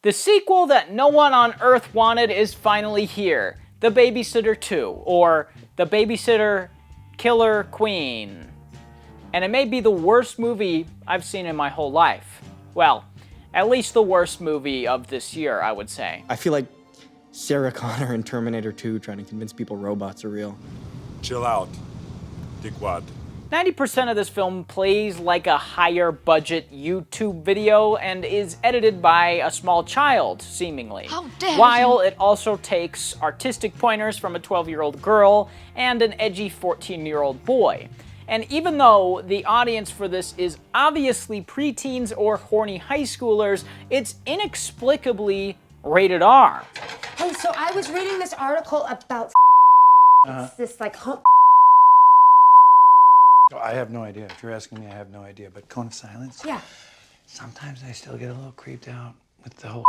The sequel that no one on Earth wanted is finally here. The Babysitter 2, or The Babysitter Killer Queen. And it may be the worst movie I've seen in my whole life. Well, at least the worst movie of this year, I would say. I feel like Sarah Connor in Terminator 2 trying to convince people robots are real. Chill out, dickwad. 90% of this film plays like a higher budget YouTube video and is edited by a small child, seemingly. How dare While it also takes artistic pointers from a 12-year-old girl and an edgy 14-year-old boy. And even though the audience for this is obviously preteens or horny high schoolers, it's inexplicably rated R. Hey, so I was reading this article about it's this like I have no idea. If you're asking me, I have no idea. But cone of silence? Yeah. Sometimes I still get a little creeped out with the whole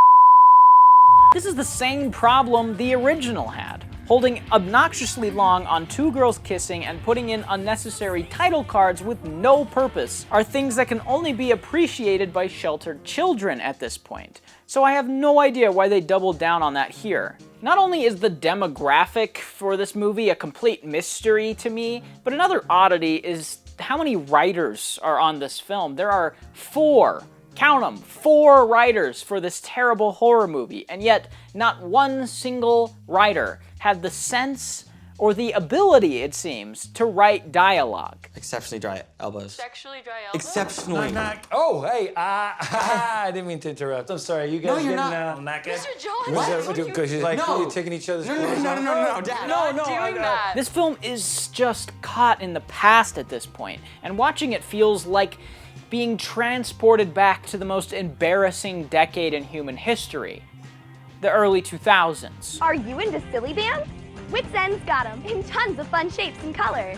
This is the same problem the original had, holding obnoxiously long on two girls kissing and putting in unnecessary title cards with no purpose are things that can only be appreciated by sheltered children at this point. So I have no idea why they doubled down on that here. Not only is the demographic for this movie a complete mystery to me, but another oddity is how many writers are on this film. There are 4. Count them, 4 writers for this terrible horror movie, and yet not one single writer had the sense or the ability, it seems, to write dialogue. Exceptionally dry elbows. Sexually dry elbow? Exceptionally. Oh, hey, I didn't mean to interrupt. I'm sorry. You guys you're getting not. Mr. John, What? Because you're like, No. you're taking each other's clothes No, off? Dad. not doing that. This film is just caught in the past at this point, and watching it feels like being transported back to the most embarrassing decade in human history, the early 2000s. Are you into silly bands? Wits End's got them in tons of fun shapes and colors.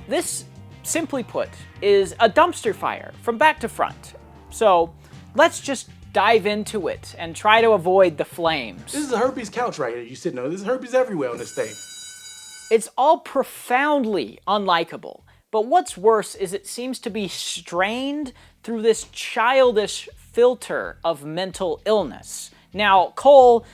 This, simply put, is a dumpster fire from back to front. So let's just dive into it and try to avoid the flames. This is a herpes couch right here you sitting on. There's herpes everywhere on this thing. It's all profoundly unlikable. But what's worse is it seems to be strained through this childish filter of mental illness. Now, Cole,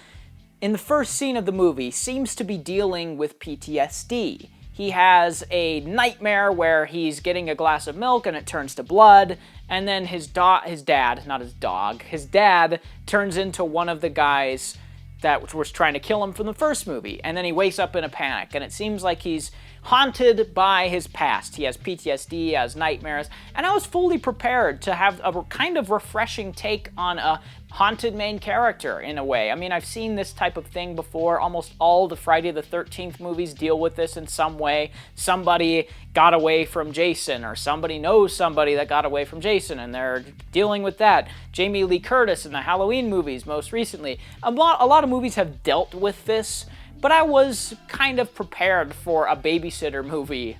in the first scene of the movie, seems to be dealing with PTSD. He has a nightmare where he's getting a glass of milk and it turns to blood, and then his dad turns into one of the guys that was trying to kill him from the first movie, and then he wakes up in a panic, and it seems like he's haunted by his past. He has PTSD, he has nightmares, and I was fully prepared to have a kind of refreshing take on a haunted main character in a way. I mean, I've seen this type of thing before. Almost all the Friday the 13th movies deal with this in some way. Somebody got away from Jason, or somebody knows somebody that got away from Jason, and they're dealing with that. Jamie Lee Curtis in the Halloween movies most recently. A lot of movies have dealt with this, but I was kind of prepared for a babysitter movie.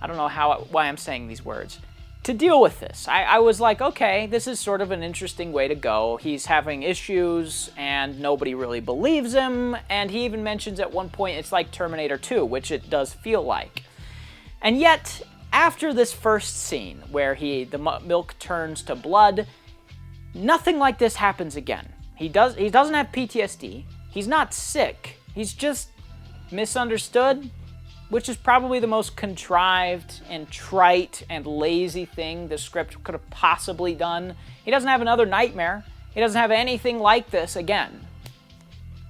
I don't know why I'm saying these words. To deal with this. I was like, okay, this is sort of an interesting way to go. He's having issues and nobody really believes him, and he even mentions at one point it's like Terminator 2, which it does feel like. And yet, after this first scene where the milk turns to blood, nothing like this happens again. He doesn't have PTSD. He's not sick. He's just misunderstood, which is probably the most contrived and trite and lazy thing the script could have possibly done. He doesn't have another nightmare. He doesn't have anything like this again.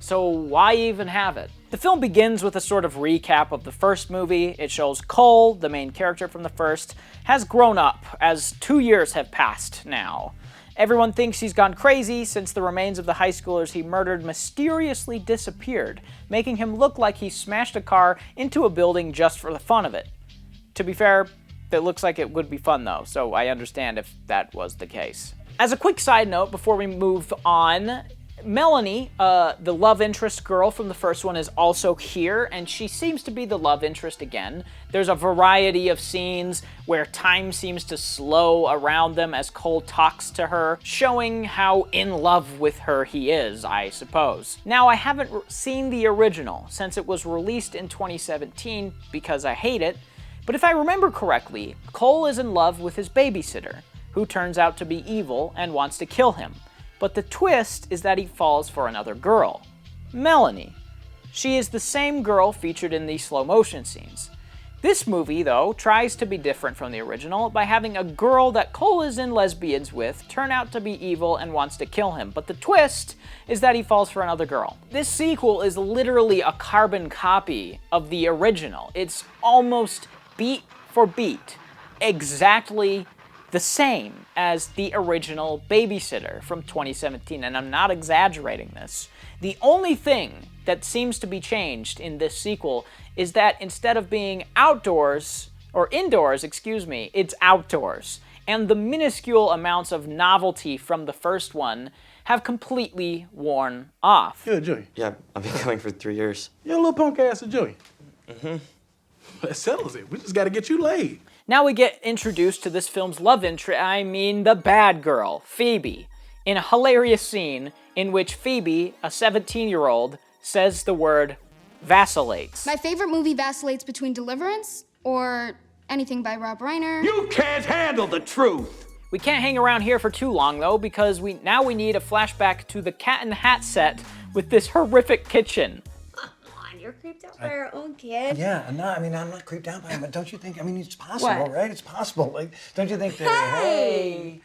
So why even have it? The film begins with a sort of recap of the first movie. It shows Cole, the main character from the first, has grown up as 2 years have passed now. Everyone thinks he's gone crazy since the remains of the high schoolers he murdered mysteriously disappeared, making him look like he smashed a car into a building just for the fun of it. To be fair, it looks like it would be fun though, so I understand if that was the case. As a quick side note before we move on, Melanie, the love interest girl from the first one, is also here, and she seems to be the love interest again. There's a variety of scenes where time seems to slow around them as Cole talks to her, showing how in love with her he is, I suppose. Now, I haven't seen the original since it was released in 2017 because I hate it, but if I remember correctly, Cole is in love with his babysitter, who turns out to be evil and wants to kill him. But the twist is that he falls for another girl, Melanie. She is the same girl featured in the slow motion scenes. This movie, though, tries to be different from the original by having a girl that Cole is in lesbians with turn out to be evil and wants to kill him, but the twist is that he falls for another girl. This sequel is literally a carbon copy of the original. It's almost beat for beat, exactly the same as the original Babysitter from 2017, and I'm not exaggerating this. The only thing that seems to be changed in this sequel is that instead of being outdoors, or indoors, excuse me, it's outdoors. And the minuscule amounts of novelty from the first one have completely worn off. You're a Joey. Yeah, I've been coming for 3 years. You're a little punk ass of Joey. That settles it. We just gotta get you laid. Now we get introduced to this film's love interest, the bad girl, Phoebe, in a hilarious scene in which Phoebe, a 17-year-old, says the word vacillates. My favorite movie vacillates between Deliverance or anything by Rob Reiner. You can't handle the truth! We can't hang around here for too long, though, because now we need a flashback to the Cat in the Hat set with this horrific kitchen. You're creeped out by our own kid. Yeah, no, I'm not creeped out by him, but don't you think, it's possible, right? It's possible. Like, don't you think that,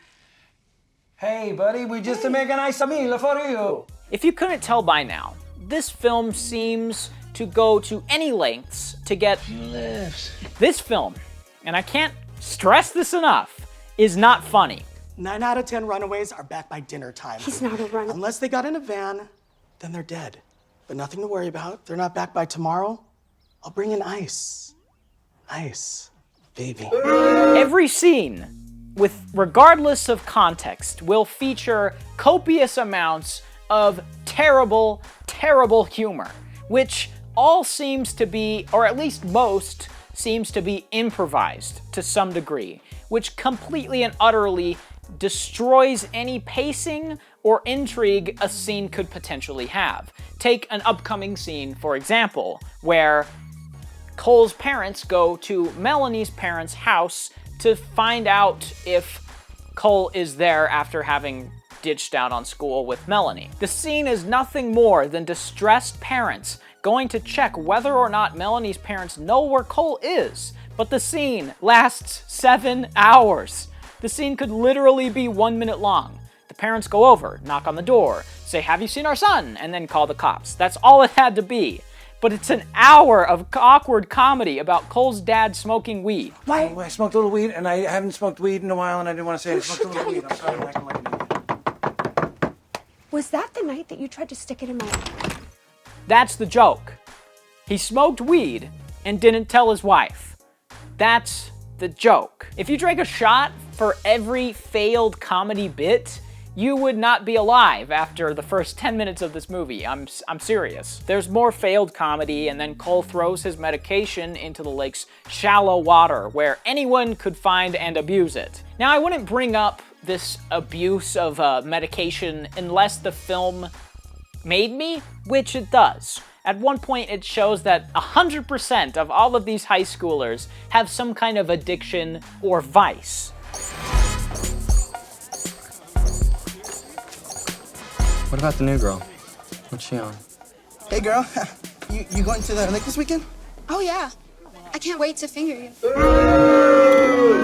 hey, buddy, we just make a nice meal for you. If you couldn't tell by now, this film seems to go to any lengths to get this film, and I can't stress this enough, is not funny. 9 out of 10 runaways are back by dinner time. He's not a runaway. Unless they got in a van, then they're dead. But nothing to worry about. They're not back by tomorrow. I'll bring in ice. Ice, baby. Every scene, regardless of context, will feature copious amounts of terrible, terrible humor, which all seems to be, or at least most, seems to be improvised to some degree, which completely and utterly destroys any pacing or intrigue a scene could potentially have. Take an upcoming scene, for example, where Cole's parents go to Melanie's parents' house to find out if Cole is there after having ditched out on school with Melanie. The scene is nothing more than distressed parents going to check whether or not Melanie's parents know where Cole is, but the scene lasts 7 hours. The scene could literally be 1 minute long. The parents go over, knock on the door, say, "Have you seen our son?" and then call the cops. That's all it had to be. But it's an hour of awkward comedy about Cole's dad smoking weed. Why? I smoked a little weed, and I haven't smoked weed in a while, and I didn't want to say I smoked a little weed. I'm sorry, I'm acting like an idiot. Was that the night that you tried to stick it in my... That's the joke. He smoked weed and didn't tell his wife. That's the joke. If you drank a shot for every failed comedy bit, you would not be alive after the first 10 minutes of this movie. I'm serious. There's more failed comedy, and then Cole throws his medication into the lake's shallow water, where anyone could find and abuse it. Now, I wouldn't bring up this abuse of medication unless the film made me, which it does. At one point, it shows that 100% of all of these high schoolers have some kind of addiction or vice. What about the new girl? What's she on? Hey, girl. You going to the lake this weekend? Oh, yeah. I can't wait to finger you.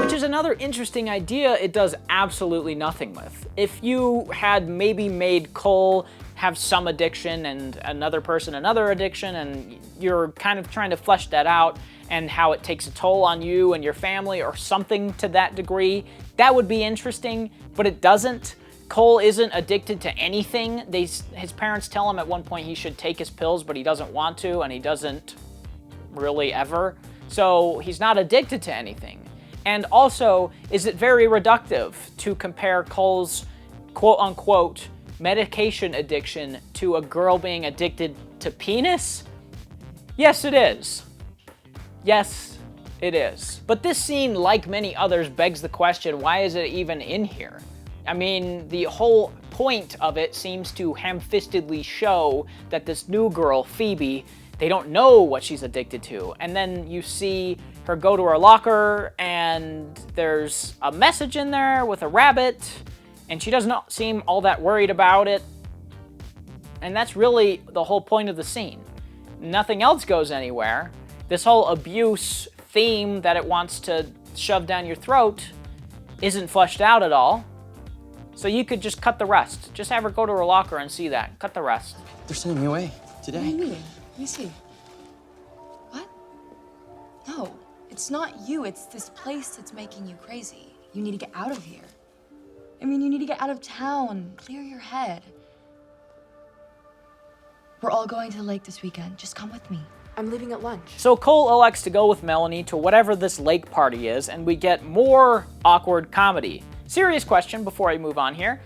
Which is another interesting idea it does absolutely nothing with. If you had maybe made Cole have some addiction and another person another addiction, and you're kind of trying to flesh that out and how it takes a toll on you and your family or something to that degree, that would be interesting, but it doesn't. Cole isn't addicted to anything. His parents tell him at one point he should take his pills, but he doesn't want to, and he doesn't really ever. So he's not addicted to anything. And also, is it very reductive to compare Cole's quote-unquote medication addiction to a girl being addicted to penis? Yes, it is. Yes, it is. But this scene, like many others, begs the question, why is it even in here? I mean, the whole point of it seems to ham-fistedly show that this new girl, Phoebe, they don't know what she's addicted to. And then you see her go to her locker, and there's a message in there with a rabbit, and she does not seem all that worried about it. And that's really the whole point of the scene. Nothing else goes anywhere. This whole abuse theme that it wants to shove down your throat isn't fleshed out at all. So you could just cut the rest. Just have her go to her locker and see that. Cut the rest. They're sending me away today. What do you mean? Let me see. What? No, it's not you. It's this place that's making you crazy. You need to get out of here. I mean, you need to get out of town. Clear your head. We're all going to the lake this weekend. Just come with me. I'm leaving at lunch. So Cole elects to go with Melanie to whatever this lake party is, and we get more awkward comedy. Serious question before I move on here.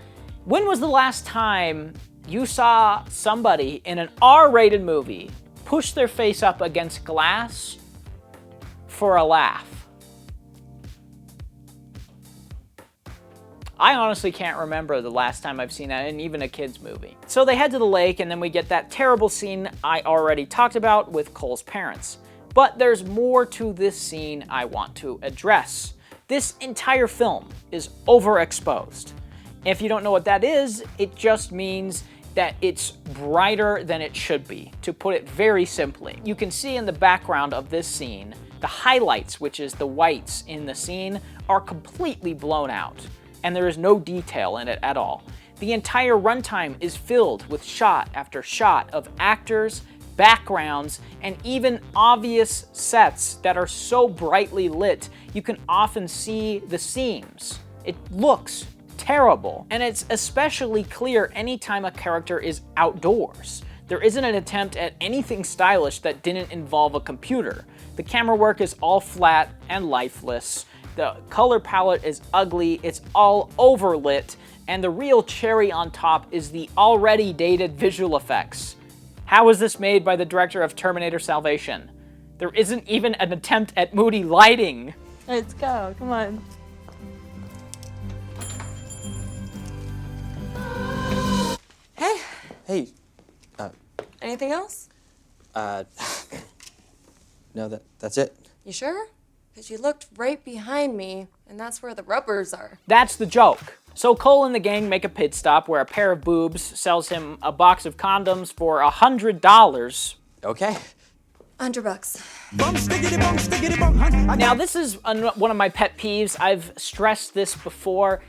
When was the last time you saw somebody in an R-rated movie push their face up against glass for a laugh? I honestly can't remember the last time I've seen that in even a kid's movie. So they head to the lake, and then we get that terrible scene I already talked about with Cole's parents. But there's more to this scene I want to address. This entire film is overexposed. If you don't know what that is, it just means that it's brighter than it should be, to put it very simply. You can see in the background of this scene, the highlights, which is the whites in the scene, are completely blown out, and there is no detail in it at all. The entire runtime is filled with shot after shot of actors, backgrounds, and even obvious sets that are so brightly lit you can often see the seams. It looks terrible, and it's especially clear anytime a character is outdoors. There isn't an attempt at anything stylish that didn't involve a computer. The camera work is all flat and lifeless. The color palette is ugly, it's all overlit, and the real cherry on top is the already dated visual effects. How was this made by the director of Terminator Salvation? There isn't even an attempt at moody lighting. Let's go, come on. Hey. Hey. Anything else? No, that's it. You sure? Because you looked right behind me, and that's where the rubbers are. That's the joke. So Cole and the gang make a pit stop where a pair of boobs sells him a box of condoms for $100. Okay. $100. Now this is one of my pet peeves. I've stressed this before.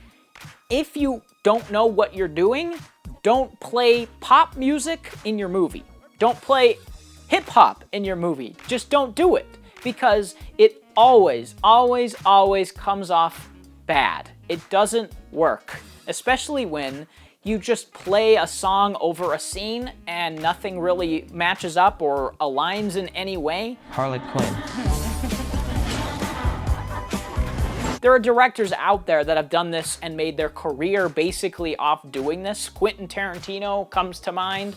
If you don't know what you're doing, don't play pop music in your movie. Don't play hip hop in your movie. Just don't do it, because it always comes off bad. It doesn't work, especially when you just play a song over a scene and nothing really matches up or aligns in any way. Harley Quinn. There are directors out there that have done this and made their career basically off doing this. Quentin Tarantino comes to mind.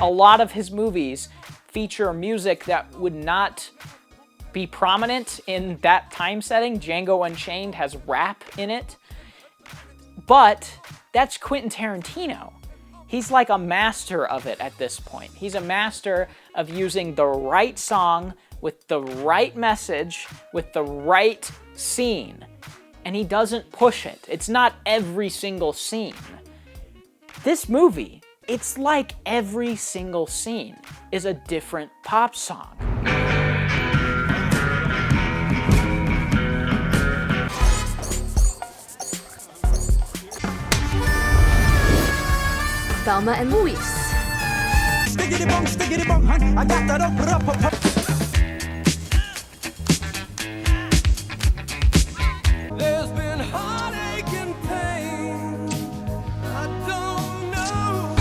A lot of his movies feature music that would not be prominent in that time setting. Django Unchained has rap in it. But that's Quentin Tarantino. He's like a master of it at this point. He's a master of using the right song with the right message, with the right scene. And he doesn't push it. It's not every single scene. This movie, it's like every single scene is a different pop song. Thelma and Louise. There's been heartache and pain. I don't know.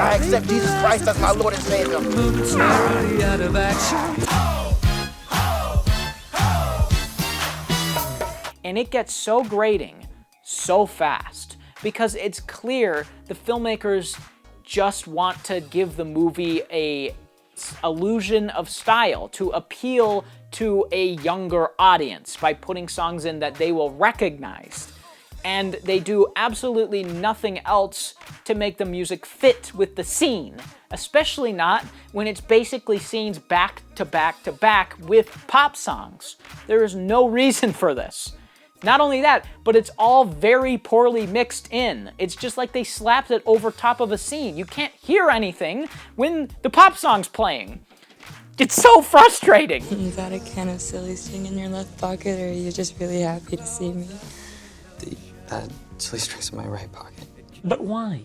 I accept Jesus Christ as my Lord and Savior. And it gets so grating so fast because it's clear the filmmakers just want to give the movie a illusion of style to appeal to a younger audience by putting songs in that they will recognize. And they do absolutely nothing else to make the music fit with the scene, especially not when it's basically scenes back to back to back with pop songs. There is no reason for this. Not only that, but it's all very poorly mixed in. It's just like they slapped it over top of a scene. You can't hear anything when the pop song's playing. It's so frustrating. You got a can of silly string in your left pocket, or are you just really happy to see me? Silly string's in my right pocket. But why?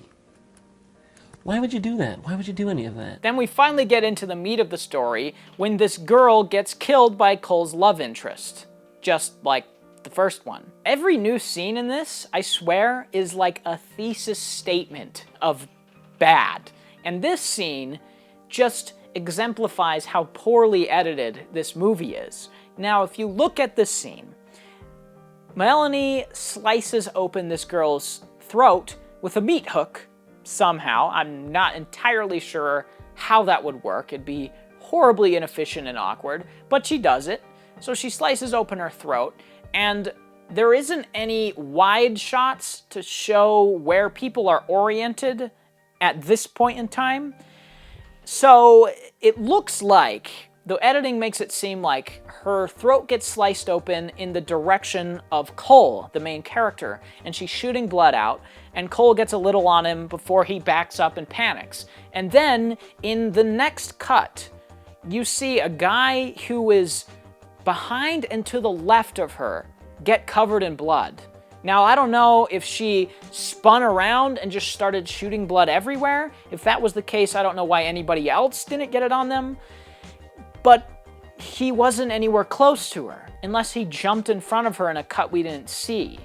Why would you do that? Why would you do any of that? Then we finally get into the meat of the story when this girl gets killed by Cole's love interest. Just like the first one. Every new scene in this, I swear, is like a thesis statement of bad. And this scene just exemplifies how poorly edited this movie is. Now, if you look at this scene, Melanie slices open this girl's throat with a meat hook, somehow. I'm not entirely sure how that would work. It'd be horribly inefficient and awkward, but she does it. So she slices open her throat, and there isn't any wide shots to show where people are oriented at this point in time. So it looks like, the editing makes it seem like her throat gets sliced open in the direction of Cole, the main character, and she's shooting blood out, and Cole gets a little on him before he backs up and panics. And then, in the next cut, you see a guy who is behind and to the left of her get covered in blood. Now, I don't know if she spun around and just started shooting blood everywhere. If that was the case, I don't know why anybody else didn't get it on them. But he wasn't anywhere close to her, unless he jumped in front of her in a cut we didn't see.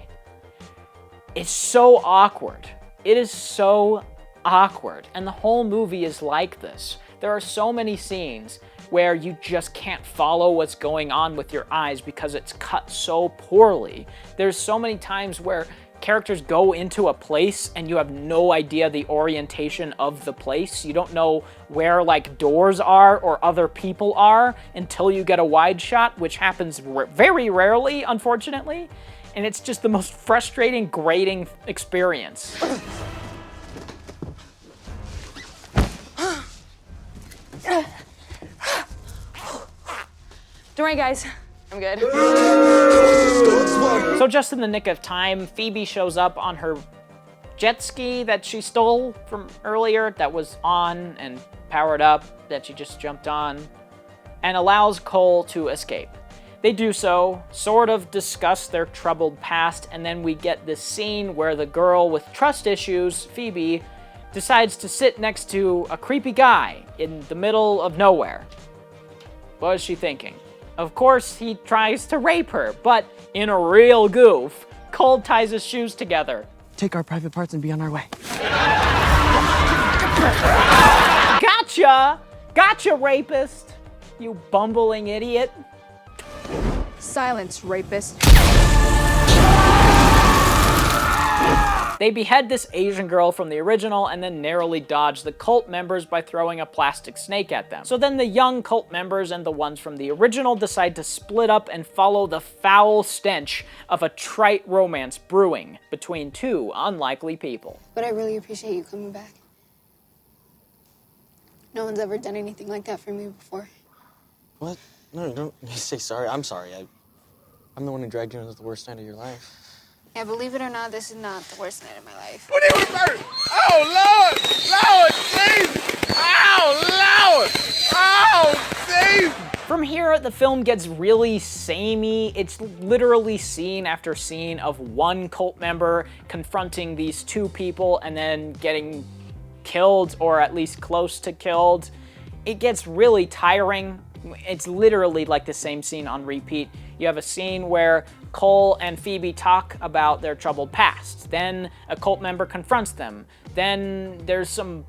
It's so awkward. It is so awkward. And the whole movie is like this. There are so many scenes where you just can't follow what's going on with your eyes because it's cut so poorly. There's so many times where characters go into a place and you have no idea the orientation of the place. You don't know where like doors are or other people are until you get a wide shot, which happens very rarely, unfortunately. And it's just the most frustrating, grating experience. Don't worry, guys. I'm good. So just in the nick of time, Phoebe shows up on her jet ski that she stole from earlier, that was on and powered up, that she just jumped on, and allows Cole to escape. They do so, sort of discuss their troubled past, and then we get this scene where the girl with trust issues, Phoebe, decides to sit next to a creepy guy in the middle of nowhere. What is she thinking? Of course, he tries to rape her, but in a real goof, Cole ties his shoes together. Take our private parts and be on our way. Gotcha! Gotcha, rapist! You bumbling idiot. Silence, rapist. They behead this Asian girl from the original and then narrowly dodge the cult members by throwing a plastic snake at them. So then the young cult members and the ones from the original decide to split up and follow the foul stench of a trite romance brewing between two unlikely people. But I really appreciate you coming back. No one's ever done anything like that for me before. What? No, don't say sorry. I'm sorry. I'm the one who dragged you into the worst night of your life. Yeah, believe it or not, this is not the worst night of my life. What did we first? Oh, Lord! Lord, Jesus! Oh, Lord! Oh, Jesus! From here, the film gets really samey. It's literally scene after scene of one cult member confronting these two people and then getting killed, or at least close to killed. It gets really tiring. It's literally like the same scene on repeat. You have a scene where Cole and Phoebe talk about their troubled past. Then a cult member confronts them. Then there's some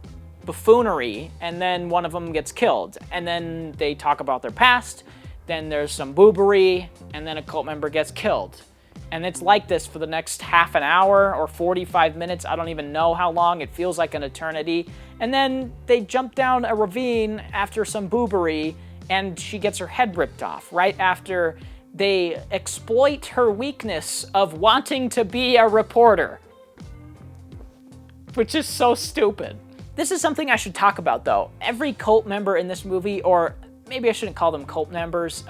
buffoonery, and then one of them gets killed. And then they talk about their past. Then there's some boobery, and then a cult member gets killed. And it's like this for the next half an hour or 45 minutes. I don't even know how long. It feels like an eternity. And then they jump down a ravine after some boobery, and she gets her head ripped off right after they exploit her weakness of wanting to be a reporter. Which is so stupid. This is something I should talk about, though. Every cult member in this movie, or maybe I shouldn't call them cult members,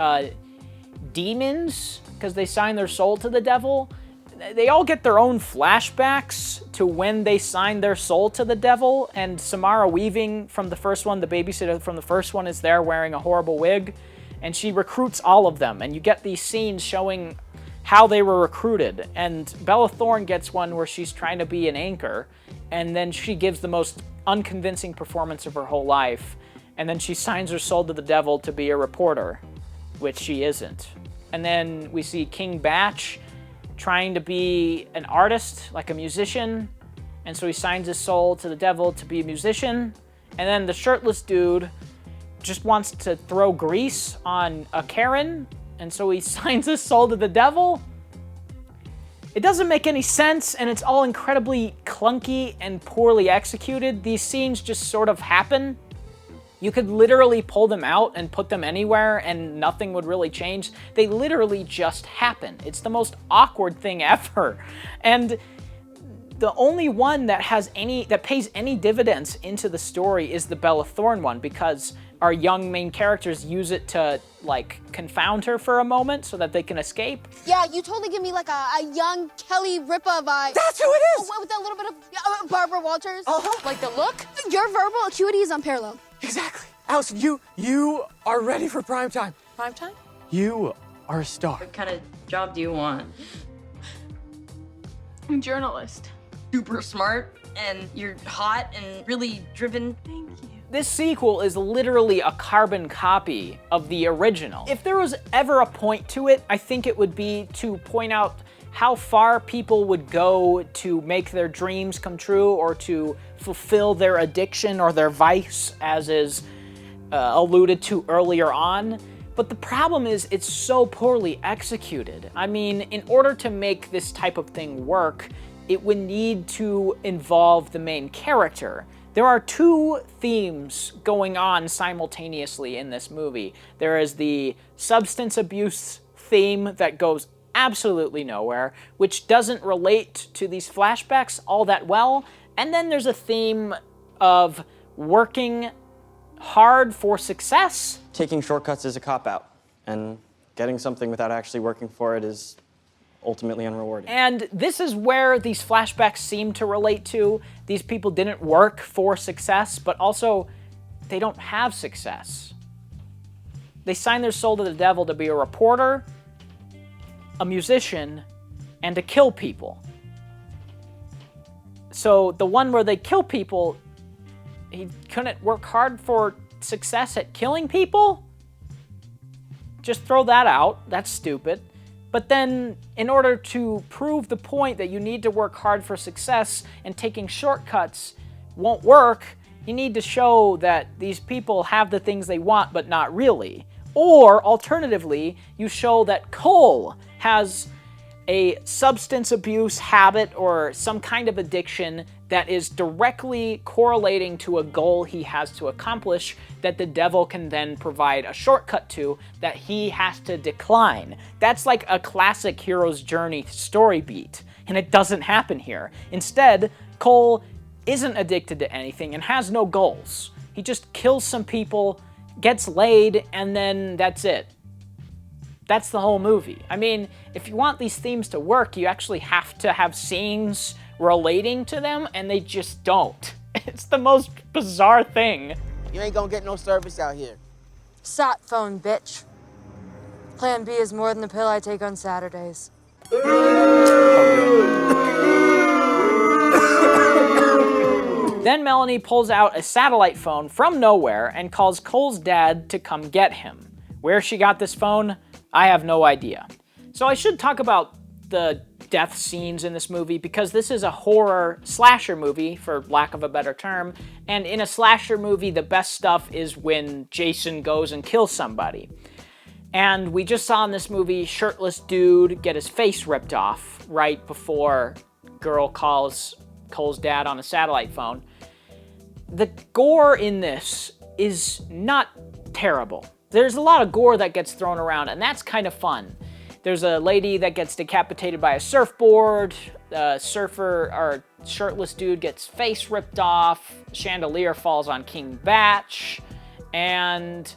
demons, because they sign their soul to the devil, they all get their own flashbacks to when they signed their soul to the devil, and Samara Weaving from the first one, the babysitter from the first one, is there wearing a horrible wig, and she recruits all of them, and you get these scenes showing how they were recruited, and Bella Thorne gets one where she's trying to be an anchor, and then she gives the most unconvincing performance of her whole life, and then she signs her soul to the devil to be a reporter, which she isn't. And then we see King Batch trying to be an artist, like a musician, and so he signs his soul to the devil to be a musician. And then the shirtless dude just wants to throw grease on a Karen, and so he signs his soul to the devil. It doesn't make any sense, and it's all incredibly clunky and poorly executed. These scenes just sort of happen. You could literally pull them out and put them anywhere and nothing would really change. They literally just happen. It's the most awkward thing ever. And the only one that pays any dividends into the story is the Bella Thorne one, because our young main characters use it to, like, confound her for a moment so that they can escape. Yeah, you totally give me like a young Kelly Ripa vibe. That's who it is! With a little bit of Barbara Walters. Uh-huh. Like the look. Your verbal acuity is unparalleled. Exactly. Allison, you are ready for prime time. Prime time? You are a star. What kind of job do you want? I'm a journalist. Super smart, and you're hot and really driven. Thank you. This sequel is literally a carbon copy of the original. If there was ever a point to it, I think it would be to point out how far people would go to make their dreams come true or to fulfill their addiction or their vice, as is alluded to earlier on. But the problem is it's so poorly executed. I mean, in order to make this type of thing work, it would need to involve the main character. There are two themes going on simultaneously in this movie. There is the substance abuse theme that goes absolutely nowhere, which doesn't relate to these flashbacks all that well. And then there's a theme of working hard for success. Taking shortcuts is a cop-out, and getting something without actually working for it is ultimately unrewarding. And this is where these flashbacks seem to relate to. These people didn't work for success, but also they don't have success. They signed their soul to the devil to be a reporter, a musician, and to kill people. So the one where they kill people, he couldn't work hard for success at killing people? Just throw that out. That's stupid. But then, in order to prove the point that you need to work hard for success and taking shortcuts won't work, you need to show that these people have the things they want, but not really. Or, alternatively, you show that Cole has a substance abuse habit or some kind of addiction that is directly correlating to a goal he has to accomplish that the devil can then provide a shortcut to that he has to decline. That's like a classic hero's journey story beat, and it doesn't happen here. Instead, Cole isn't addicted to anything and has no goals. He just kills some people, gets laid, and then that's it. That's the whole movie. I mean, if you want these themes to work, you actually have to have scenes relating to them, and they just don't. It's the most bizarre thing. You ain't gonna get no service out here. Sat phone, bitch. Plan B is more than the pill I take on Saturdays. Then Melanie pulls out a satellite phone from nowhere and calls Cole's dad to come get him. Where she got this phone, I have no idea. So I should talk about the death scenes in this movie, because this is a horror slasher movie, for lack of a better term, and in a slasher movie, the best stuff is when Jason goes and kills somebody. And we just saw in this movie shirtless dude get his face ripped off right before girl calls Cole's dad on a satellite phone. The gore in this is not terrible. There's a lot of gore that gets thrown around, and that's kind of fun. There's a lady that gets decapitated by a surfboard, a surfer or shirtless dude gets face ripped off, chandelier falls on King Batch, and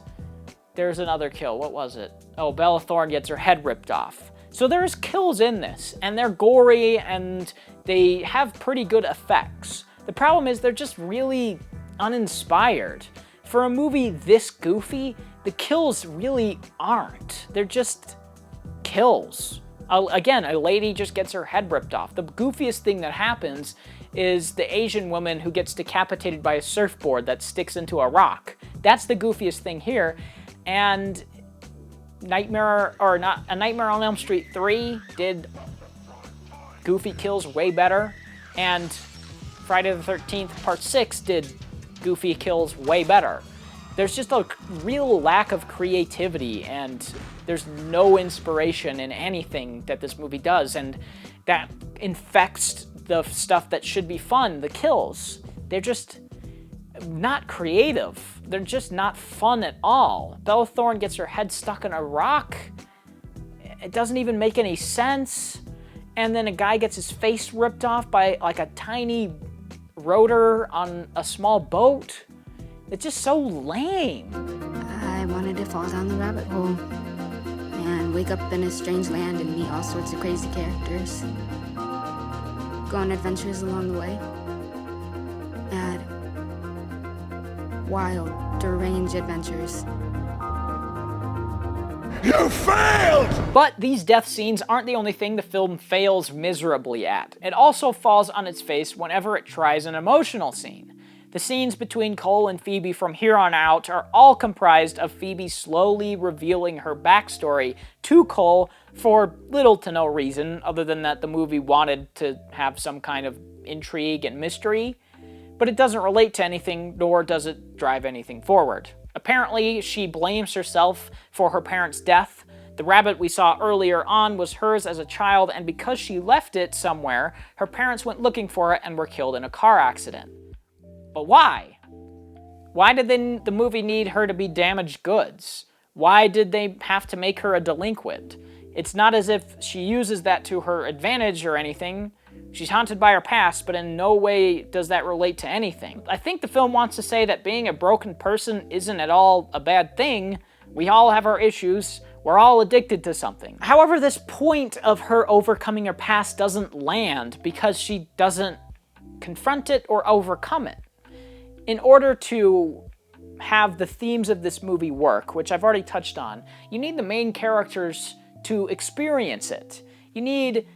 there's another kill. What was it? Oh, Bella Thorne gets her head ripped off. So there's kills in this, and they're gory, and they have pretty good effects. The problem is they're just really uninspired. For a movie this goofy, the kills really aren't. They're just kills. Again, a lady just gets her head ripped off. The goofiest thing that happens is the Asian woman who gets decapitated by a surfboard that sticks into a rock. That's the goofiest thing here. And A Nightmare on Elm Street 3 did goofy kills way better. And Friday the 13th Part 6 did goofy kills way better. There's just a real lack of creativity, and there's no inspiration in anything that this movie does, and that infects the stuff that should be fun, the kills. They're just not creative. They're just not fun at all. Bella Thorne gets her head stuck in a rock. It doesn't even make any sense. And then a guy gets his face ripped off by like a tiny rotor on a small boat. It's just so lame. I wanted to fall down the rabbit hole and wake up in a strange land and meet all sorts of crazy characters. Go on adventures along the way. Add wild, deranged adventures. You failed! But these death scenes aren't the only thing the film fails miserably at. It also falls on its face whenever it tries an emotional scene. The scenes between Cole and Phoebe from here on out are all comprised of Phoebe slowly revealing her backstory to Cole for little to no reason, other than that the movie wanted to have some kind of intrigue and mystery. But it doesn't relate to anything, nor does it drive anything forward. Apparently, she blames herself for her parents' death. The rabbit we saw earlier on was hers as a child, and because she left it somewhere, her parents went looking for it and were killed in a car accident. But why? Why did the movie need her to be damaged goods? Why did they have to make her a delinquent? It's not as if she uses that to her advantage or anything. She's haunted by her past, but in no way does that relate to anything. I think the film wants to say that being a broken person isn't at all a bad thing. We all have our issues. We're all addicted to something. However, this point of her overcoming her past doesn't land because she doesn't confront it or overcome it. In order to have the themes of this movie work, which I've already touched on, you need the main characters to experience it. You need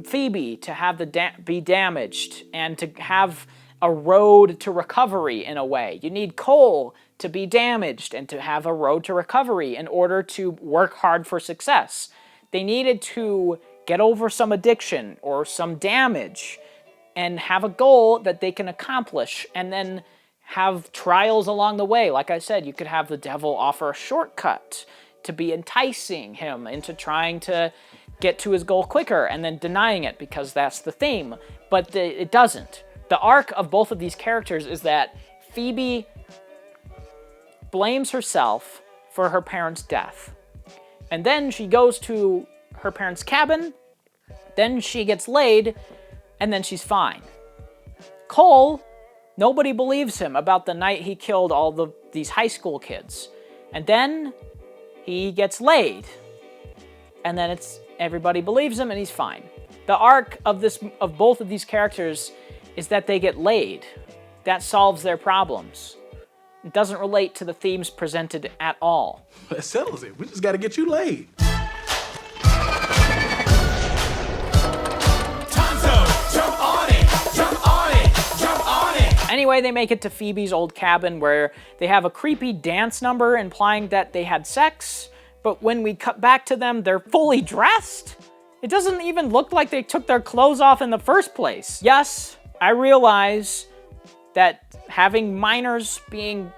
Phoebe to have be damaged and to have a road to recovery in a way. You need Cole to be damaged and to have a road to recovery in order to work hard for success. They needed to get over some addiction or some damage and have a goal that they can accomplish, and then have trials along the way. Like I said, you could have the devil offer a shortcut to be enticing him into trying to get to his goal quicker, and then denying it because that's the theme. But it doesn't. The arc of both of these characters is that Phoebe blames herself for her parents' death. And then she goes to her parents' cabin, then she gets laid, and then she's fine. Cole, nobody believes him about the night he killed all these high school kids. And then he gets laid. And then everybody believes him and he's fine. The arc of both of these characters is that they get laid. That solves their problems. It doesn't relate to the themes presented at all. That settles it. We just gotta get you laid. Anyway, they make it to Phoebe's old cabin where they have a creepy dance number implying that they had sex, but when we cut back to them, they're fully dressed. It doesn't even look like they took their clothes off in the first place. Yes, I realize that having minors being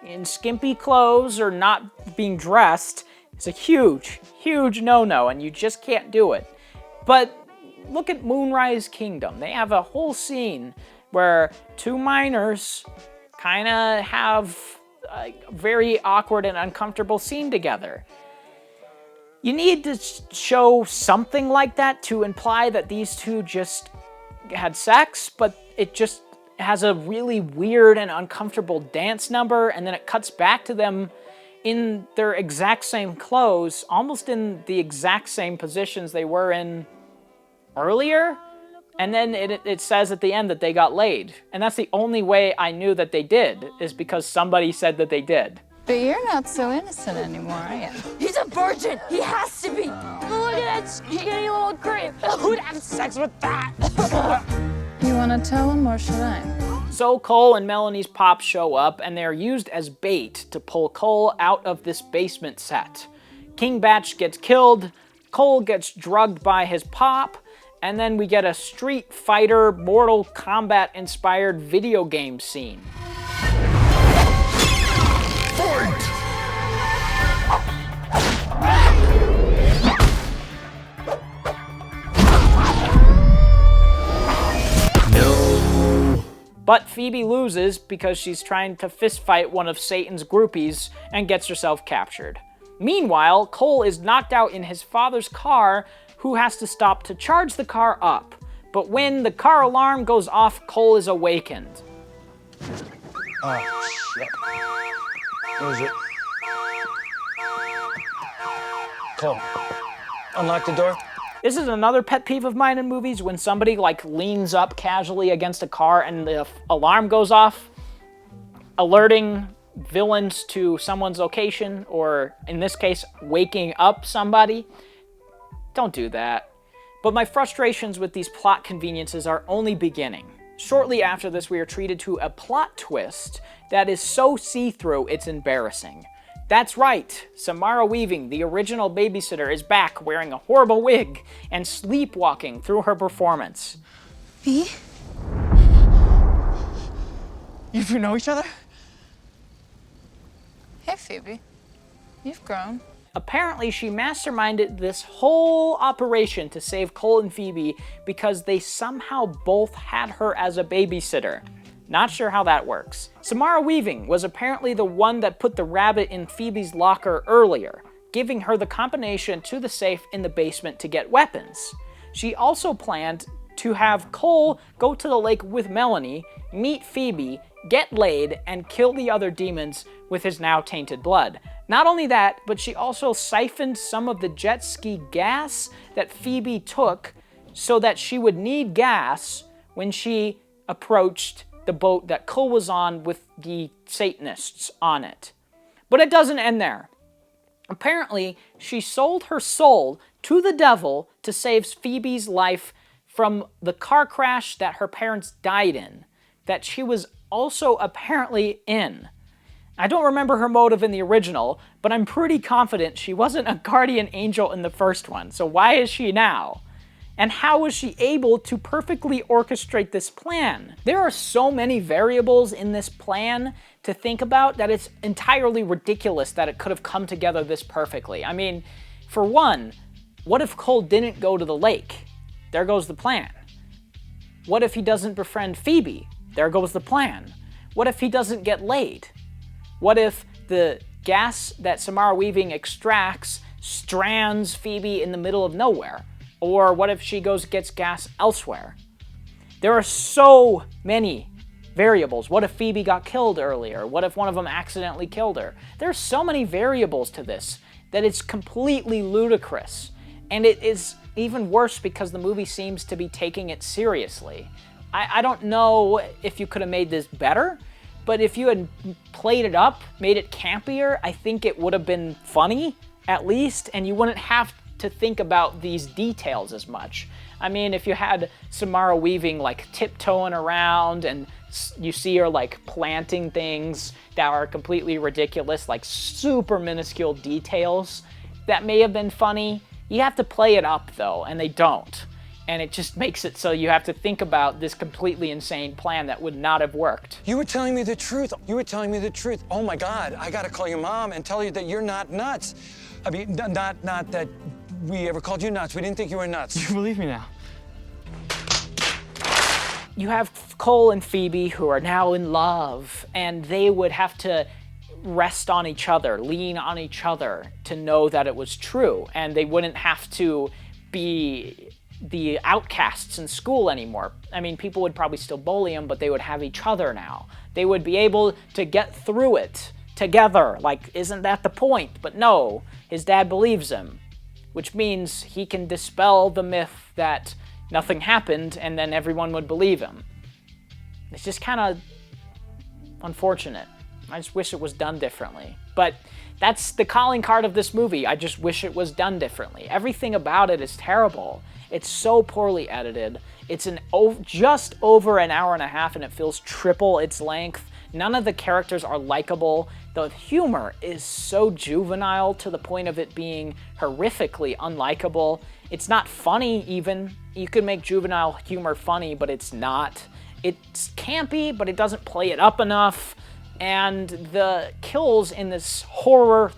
in skimpy clothes or not being dressed It's a huge, huge no-no, and you just can't do it. But look at Moonrise Kingdom. They have a whole scene where two minors kind of have a very awkward and uncomfortable scene together. You need to show something like that to imply that these two just had sex, but it just has a really weird and uncomfortable dance number, and then it cuts back to them in their exact same clothes, almost in the exact same positions they were in earlier, and then it says at the end that they got laid. And that's the only way I knew that they did, is because somebody said that they did. But you're not so innocent anymore, are you? He's a virgin! He has to be! Look at that skinny little creep! Who'd have sex with that? You want to tell him, or should I? So Cole and Melanie's pop show up, and they're used as bait to pull Cole out of this basement set. King Batch gets killed, Cole gets drugged by his pop, and then we get a Street Fighter Mortal Kombat inspired video game scene. But Phoebe loses because she's trying to fistfight one of Satan's groupies and gets herself captured. Meanwhile, Cole is knocked out in his father's car, who has to stop to charge the car up. But when the car alarm goes off, Cole is awakened. Oh, shit. What is it? Cole, unlock the door. This is another pet peeve of mine in movies, when somebody like leans up casually against a car and the alarm goes off, alerting villains to someone's location, or in this case, waking up somebody. Don't do that. But my frustrations with these plot conveniences are only beginning. Shortly after this, we are treated to a plot twist that is so see-through it's embarrassing. That's right, Samara Weaving, the original babysitter, is back wearing a horrible wig and sleepwalking through her performance. Me? You two know each other? Hey, Phoebe. You've grown. Apparently, she masterminded this whole operation to save Cole and Phoebe because they somehow both had her as a babysitter. Not sure how that works. Samara Weaving was apparently the one that put the rabbit in Phoebe's locker earlier, giving her the combination to the safe in the basement to get weapons. She also planned to have Cole go to the lake with Melanie, meet Phoebe, get laid, and kill the other demons with his now tainted blood. Not only that, but she also siphoned some of the jet ski gas that Phoebe took so that she would need gas when she approached the boat that Cole was on with the Satanists on it. But it doesn't end there. Apparently, she sold her soul to the devil to save Phoebe's life from the car crash that her parents died in, that she was also apparently in. I don't remember her motive in the original, but I'm pretty confident she wasn't a guardian angel in the first one, so why is she now? And how was she able to perfectly orchestrate this plan? There are so many variables in this plan to think about that it's entirely ridiculous that it could have come together this perfectly. I mean, for one, what if Cole didn't go to the lake? There goes the plan. What if he doesn't befriend Phoebe? There goes the plan. What if he doesn't get laid? What if the gas that Samara Weaving extracts strands Phoebe in the middle of nowhere? Or what if she goes and gets gas elsewhere? There are so many variables. What if Phoebe got killed earlier? What if one of them accidentally killed her? There are so many variables to this that it's completely ludicrous. And it is even worse because the movie seems to be taking it seriously. I don't know if you could have made this better, but if you had played it up, made it campier, I think it would have been funny, at least, and you wouldn't have to think about these details as much. I mean, if you had Samara Weaving like tiptoeing around and you see her like planting things that are completely ridiculous, like super minuscule details, that may have been funny. You have to play it up though, and they don't. And it just makes it so you have to think about this completely insane plan that would not have worked. You were telling me the truth. You were telling me the truth. Oh my God, I gotta call your mom and tell you that you're not nuts. I mean, not that we ever called you nuts. We didn't think you were nuts. You believe me now? You have Cole and Phoebe who are now in love, and they would have to rest on each other, lean on each other to know that it was true, and they wouldn't have to be the outcasts in school anymore. I mean, people would probably still bully them, but they would have each other now. They would be able to get through it together. Like, isn't that the point? But no, his dad believes him, which means he can dispel the myth that nothing happened and then everyone would believe him. It's just kind of unfortunate. I just wish it was done differently. But that's the calling card of this movie. I just wish it was done differently. Everything about it is terrible. It's so poorly edited. It's just over an hour and a half, and it feels triple its length. None of the characters are likable. The humor is so juvenile to the point of it being horrifically unlikable. It's not funny, even. You could make juvenile humor funny, but it's not. It's campy, but it doesn't play it up enough. And the kills in this horror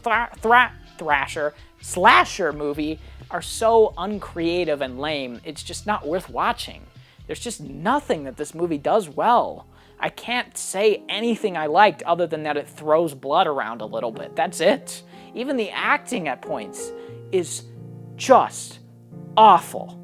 slasher movie are so uncreative and lame, it's just not worth watching. There's just nothing that this movie does well. I can't say anything I liked other than that it throws blood around a little bit. That's it. Even the acting at points is just awful.